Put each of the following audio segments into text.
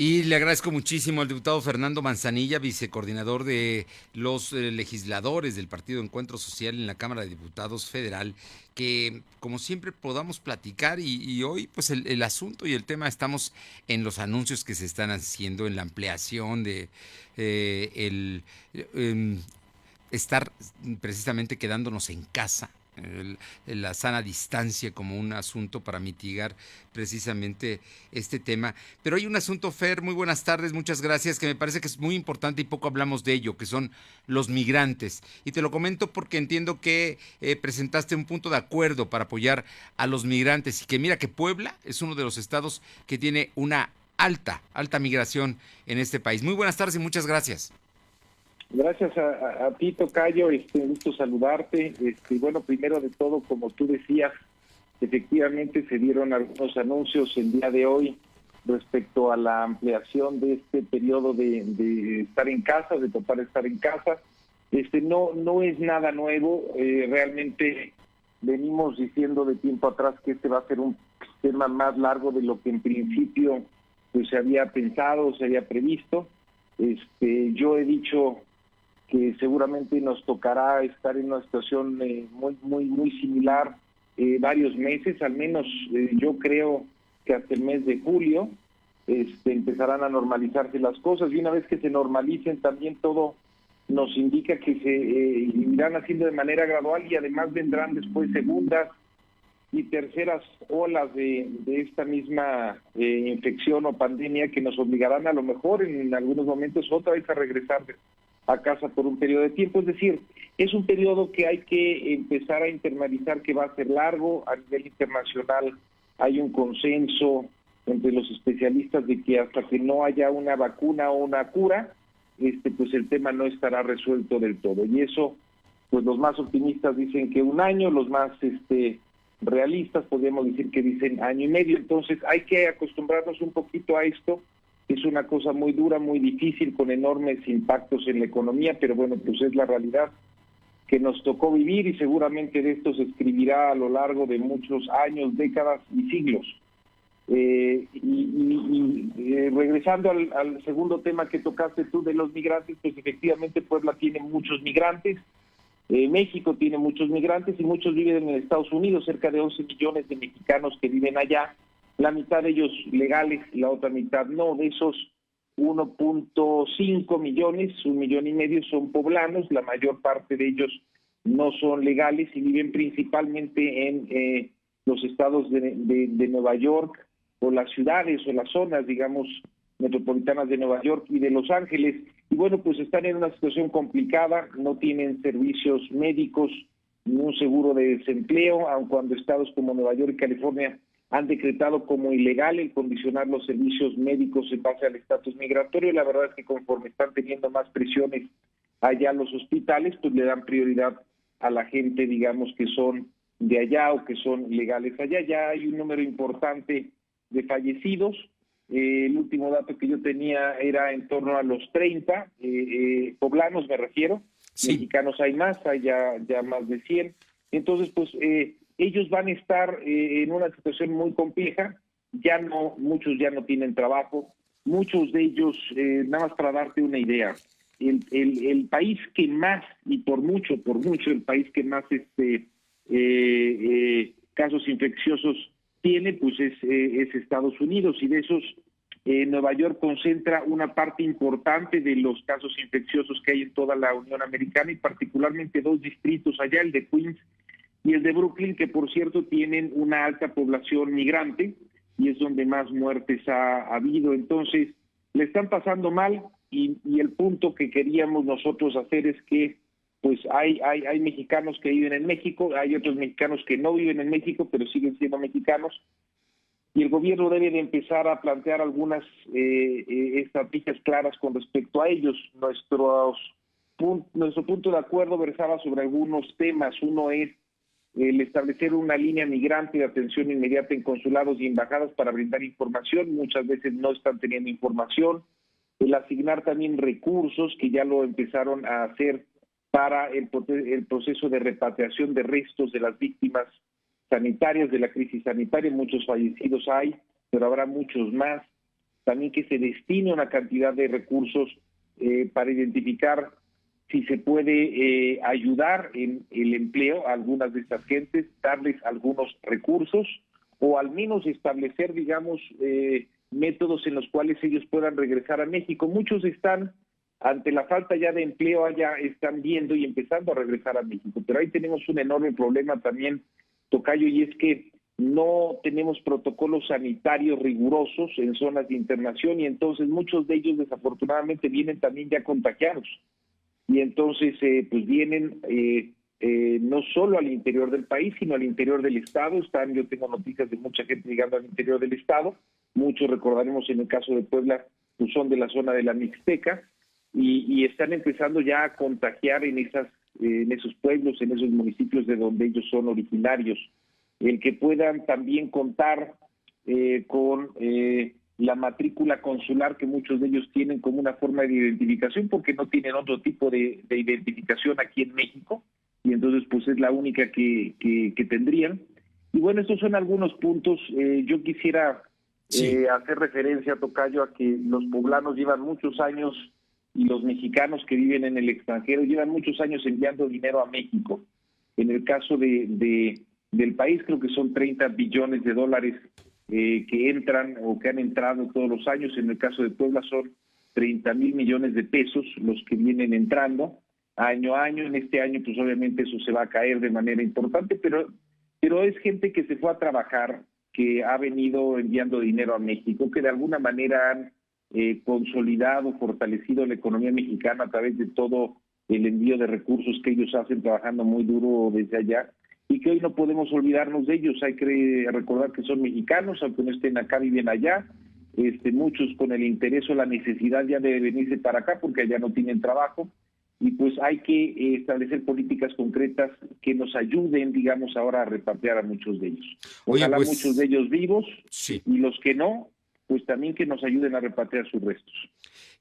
Y le agradezco muchísimo al diputado Fernando Manzanilla, vicecoordinador de los legisladores del Partido Encuentro Social en la Cámara de Diputados Federal, que como siempre podamos platicar y hoy pues el asunto y el tema estamos en los anuncios que se están haciendo, en la ampliación de el estar precisamente quedándonos en casa, la sana distancia como un asunto para mitigar precisamente este tema. Pero hay un asunto, Fer, muy buenas tardes, muchas gracias, que me parece que es muy importante y poco hablamos de ello, que son los migrantes. Y te lo comento porque entiendo que presentaste un punto de acuerdo para apoyar a los migrantes y que mira que Puebla es uno de los estados que tiene una alta migración en este país. Muy buenas tardes y muchas gracias. Gracias a ti, Tocayo, un gusto saludarte. Bueno, primero de todo, como tú decías, efectivamente se dieron algunos anuncios el día de hoy respecto a la ampliación de este periodo de estar en casa, de tocar estar en casa. No es nada nuevo, realmente venimos diciendo de tiempo atrás que este va a ser un tema más largo de lo que en principio pues se había pensado, se había previsto. Yo he dicho que seguramente nos tocará estar en una situación muy similar varios meses, al menos yo creo que hasta el mes de julio empezarán a normalizarse las cosas, y una vez que se normalicen también todo nos indica que se irán haciendo de manera gradual, y además vendrán después segundas y terceras olas de esta misma infección o pandemia que nos obligarán a lo mejor en algunos momentos otra vez a regresar a casa por un periodo de tiempo. Es decir, es un periodo que hay que empezar a internalizar, que va a ser largo. A nivel internacional hay un consenso entre los especialistas de que hasta que no haya una vacuna o una cura, pues el tema no estará resuelto del todo. Y eso, pues los más optimistas dicen que un año, los más realistas podríamos decir que dicen año y medio. Entonces hay que acostumbrarnos un poquito a esto. Es una cosa muy dura, muy difícil, con enormes impactos en la economía, pero bueno, pues es la realidad que nos tocó vivir, y seguramente de esto se escribirá a lo largo de muchos años, décadas y siglos. Regresando al segundo tema que tocaste tú de los migrantes, pues efectivamente Puebla tiene muchos migrantes, México tiene muchos migrantes y muchos viven en Estados Unidos, cerca de 11 millones de mexicanos que viven allá, la mitad de ellos legales y la otra mitad no. De esos 1.5 millones, 1,5 millones son poblanos, la mayor parte de ellos no son legales y viven principalmente en los estados de Nueva York, o las ciudades o las zonas, digamos, metropolitanas de Nueva York y de Los Ángeles. Y bueno, pues están en una situación complicada, no tienen servicios médicos ni un seguro de desempleo, aun cuando estados como Nueva York y California han decretado como ilegal el condicionar los servicios médicos en base al estatus migratorio. La verdad es que conforme están teniendo más presiones allá los hospitales, pues le dan prioridad a la gente, digamos, que son de allá o que son legales allá. Ya hay un número importante de fallecidos. El último dato que yo tenía era en torno a los 30, poblanos me refiero, Sí. mexicanos hay más, hay ya más de 100. Entonces, pues ellos van a estar en una situación muy compleja. Muchos ya no tienen trabajo, muchos de ellos, nada más para darte una idea, el país que más, y por mucho, el país que más casos infecciosos tiene, pues es Estados Unidos, y de esos Nueva York concentra una parte importante de los casos infecciosos que hay en toda la Unión Americana, y particularmente dos distritos allá, el de Queens y el de Brooklyn, que por cierto tienen una alta población migrante y es donde más muertes ha habido. Entonces, le están pasando mal, y el punto que queríamos nosotros hacer es que pues hay mexicanos que viven en México, hay otros mexicanos que no viven en México, pero siguen siendo mexicanos, y el gobierno debe de empezar a plantear algunas estrategias claras con respecto a ellos. Nuestro punto de acuerdo versaba sobre algunos temas. Uno es el establecer una línea migrante de atención inmediata en consulados y embajadas para brindar información. Muchas veces no están teniendo información. El asignar también recursos, que ya lo empezaron a hacer, para el proceso de repatriación de restos de las víctimas sanitarias de la crisis sanitaria. Muchos fallecidos hay, pero habrá muchos más. también que se destine una cantidad de recursos para identificar si se puede ayudar en el empleo a algunas de estas gentes, darles algunos recursos o al menos establecer, digamos, métodos en los cuales ellos puedan regresar a México. Muchos están, ante la falta ya de empleo, ya están viendo y empezando a regresar a México. Pero ahí tenemos un enorme problema también, tocayo, y es que no tenemos protocolos sanitarios rigurosos en zonas de internación y entonces muchos de ellos desafortunadamente vienen también ya contagiados. Y entonces pues vienen no solo al interior del país, sino al interior del estado. Yo tengo noticias de mucha gente llegando al interior del estado. Muchos, recordaremos en el caso de Puebla, pues son de la zona de la Mixteca y están empezando ya a contagiar en esos pueblos, en esos municipios de donde ellos son originarios. El que puedan también contar con la matrícula consular que muchos de ellos tienen como una forma de identificación, porque no tienen otro tipo de identificación aquí en México, y entonces pues es la única que tendrían. Y bueno, estos son algunos puntos. Yo quisiera hacer referencia, tocayo, a que los poblanos llevan muchos años y los mexicanos que viven en el extranjero llevan muchos años enviando dinero a México. En el caso del país, creo que son 30 billones de dólares que entran o que han entrado todos los años. En el caso de Puebla son 30,000 millones de pesos los que vienen entrando año a año. En este año, pues obviamente eso se va a caer de manera importante, pero es gente que se fue a trabajar, que ha venido enviando dinero a México, que de alguna manera han consolidado, fortalecido la economía mexicana a través de todo el envío de recursos que ellos hacen trabajando muy duro desde allá, y que hoy no podemos olvidarnos de ellos. Hay que recordar que son mexicanos, aunque no estén acá, viven allá. Muchos con el interés o la necesidad ya de venirse para acá porque allá no tienen trabajo, y pues hay que establecer políticas concretas que nos ayuden, digamos, ahora a repatriar a muchos de ellos. Ojalá pues, muchos de ellos vivos, sí, y los que no, pues también que nos ayuden a repatriar sus restos.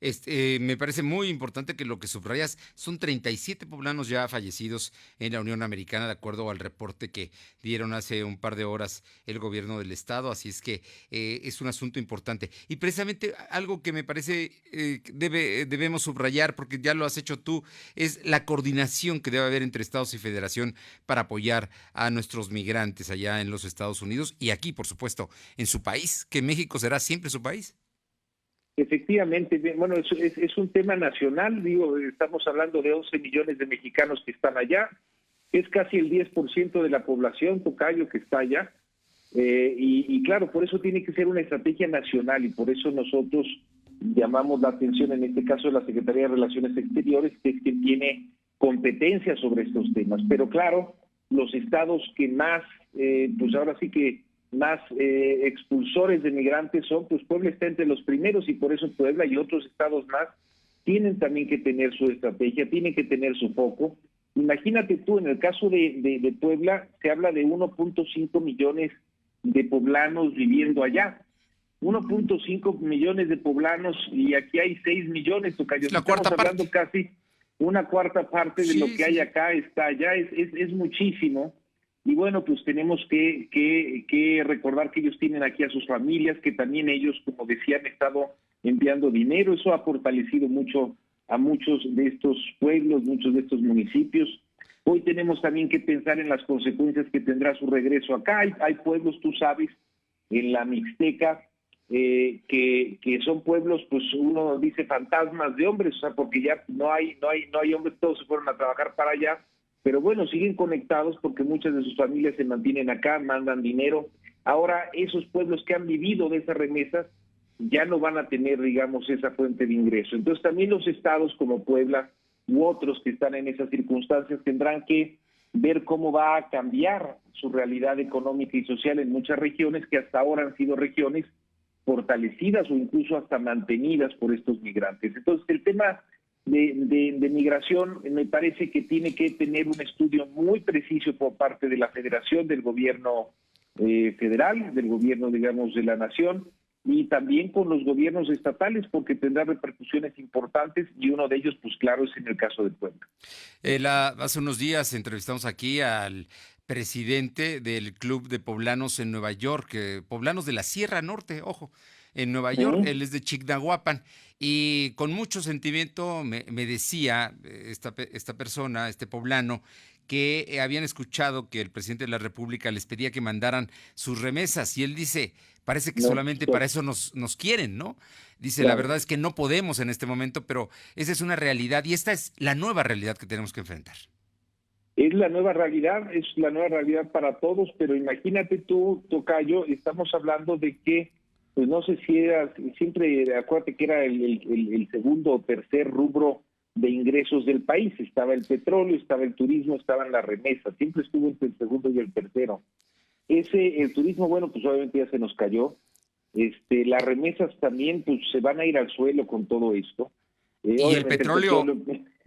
Me parece muy importante que lo que subrayas, son 37 poblanos ya fallecidos en la Unión Americana, de acuerdo al reporte que dieron hace un par de horas el gobierno del estado, así es que es un asunto importante. Y precisamente algo que me parece debemos subrayar, porque ya lo has hecho tú, es la coordinación que debe haber entre estados y federación para apoyar a nuestros migrantes allá en los Estados Unidos y aquí, por supuesto, en su país, que México será siempre su país. Efectivamente, bueno, es un tema nacional, digo, estamos hablando de 11 millones de mexicanos que están allá, es casi el 10% de la población, tocayo, que está allá, y claro, por eso tiene que ser una estrategia nacional, y por eso nosotros llamamos la atención, en este caso de la Secretaría de Relaciones Exteriores, que es quien tiene competencia sobre estos temas. Pero claro, los estados que más, pues ahora sí que más expulsores de migrantes son, pues Puebla está entre los primeros, y por eso Puebla y otros estados más tienen también que tener su estrategia, tienen que tener su foco. Imagínate tú, en el caso de Puebla, se habla de 1.5 millones de poblanos viviendo allá. 1.5 millones de poblanos, y aquí hay 6 millones, tocayo. Estamos hablando casi una cuarta parte de lo que hay acá, está allá, es muchísimo. Y bueno, pues tenemos que recordar que ellos tienen aquí a sus familias, que también ellos, como decía, han estado enviando dinero. Eso ha fortalecido mucho a muchos de estos pueblos, muchos de estos municipios. Hoy tenemos también que pensar en las consecuencias que tendrá su regreso acá. Hay pueblos, tú sabes, en la Mixteca, que son pueblos, pues uno dice fantasmas de hombres, o sea, porque ya no hay hombres, todos se fueron a trabajar para allá. Pero bueno, siguen conectados porque muchas de sus familias se mantienen acá, mandan dinero. Ahora, esos pueblos que han vivido de esas remesas ya no van a tener, digamos, esa fuente de ingreso. Entonces, también los estados como Puebla u otros que están en esas circunstancias tendrán que ver cómo va a cambiar su realidad económica y social en muchas regiones que hasta ahora han sido regiones fortalecidas o incluso hasta mantenidas por estos migrantes. Entonces, el tema de migración me parece que tiene que tener un estudio muy preciso por parte de la Federación, del gobierno federal, del gobierno, digamos, de la nación, y también con los gobiernos estatales, porque tendrá repercusiones importantes, y uno de ellos, pues claro, es en el caso de Puebla. Hace unos días entrevistamos aquí al presidente del Club de Poblanos en Nueva York, Poblanos de la Sierra Norte, ojo, en Nueva York, él es de Chignahuapan, y con mucho sentimiento me decía esta persona, este poblano, que habían escuchado que el presidente de la República les pedía que mandaran sus remesas, y él dice, parece que No, solamente para eso nos quieren, ¿no? Dice, la claro. verdad es que no podemos en este momento, pero esa es una realidad, y esta es la nueva realidad que tenemos que enfrentar. Es la nueva realidad para todos, pero imagínate tú, tocayo, estamos hablando de que, pues no sé si era, siempre acuérdate que era el segundo o tercer rubro de ingresos del país. Estaba el petróleo, estaba el turismo, estaban las remesas, siempre estuvo entre el segundo y el tercero. El turismo, bueno, pues obviamente ya se nos cayó. Las remesas también, pues se van a ir al suelo con todo esto. Y el Obviamente petróleo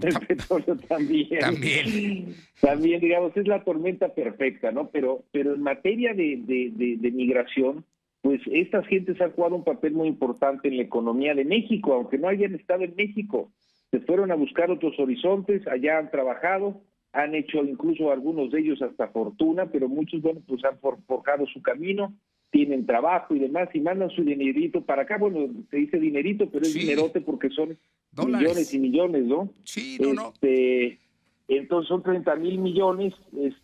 el petróleo también. también, digamos, es la tormenta perfecta, ¿no? Pero en materia de migración, pues estas gentes han jugado un papel muy importante en la economía de México, aunque no hayan estado en México. Se fueron a buscar otros horizontes, allá han trabajado, han hecho incluso algunos de ellos hasta fortuna, pero muchos, bueno, pues han forjado su camino, tienen trabajo y demás, y mandan su dinerito para acá. Bueno, se dice dinerito, pero es Sí, dinerote porque son millones y dólares. millones, ¿no? Sí, no, no. Entonces son 30,000 millones,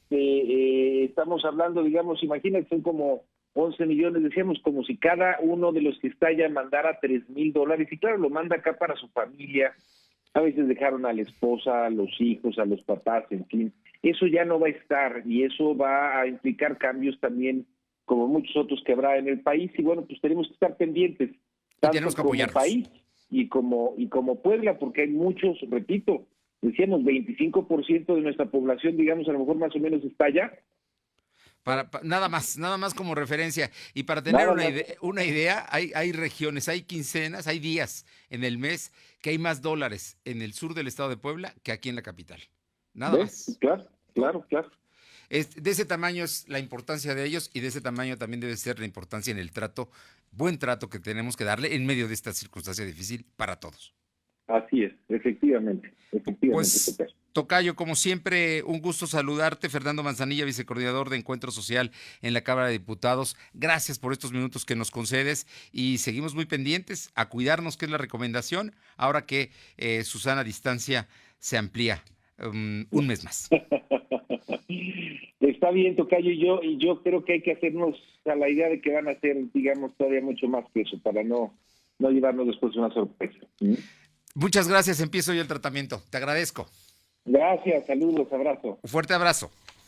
estamos hablando, digamos, imagínate, son como 11 millones, decíamos, como si cada uno de los que está allá mandara $3,000, y claro, lo manda acá para su familia, a veces dejaron a la esposa, a los hijos, a los papás, en fin, eso ya no va a estar, y eso va a implicar cambios también, como muchos otros que habrá en el país, y bueno, pues tenemos que estar pendientes, Y tenemos tanto que como apoyarnos. país y como Puebla, porque hay muchos, repito, decíamos 25% de nuestra población, digamos, a lo mejor más o menos está allá, Nada más como referencia. Y para tener nada más. una idea, hay regiones, hay quincenas, hay días en el mes que hay más dólares en el sur del estado de Puebla que aquí en la capital. Nada ¿Ves? más, Claro, ¿no? claro, claro. De ese tamaño es la importancia de ellos, y de ese tamaño también debe ser la importancia en el trato, buen trato que tenemos que darle en medio de esta circunstancia difícil para todos. Así es, efectivamente, Pues, Tocayo. tocayo, como siempre, un gusto saludarte. Fernando Manzanilla, vicecoordinador de Encuentro Social en la Cámara de Diputados. Gracias por estos minutos que nos concedes, y seguimos muy pendientes a cuidarnos, que es la recomendación, ahora que Susana Distancia se amplía un mes más. Está bien, Tocayo, y yo creo que hay que hacernos a la idea de que van a ser, digamos, todavía mucho más que eso, para no llevarnos después una sorpresa. ¿Mm? Muchas gracias, empiezo yo el tratamiento. Te agradezco. Gracias, saludos, abrazo. Un fuerte abrazo.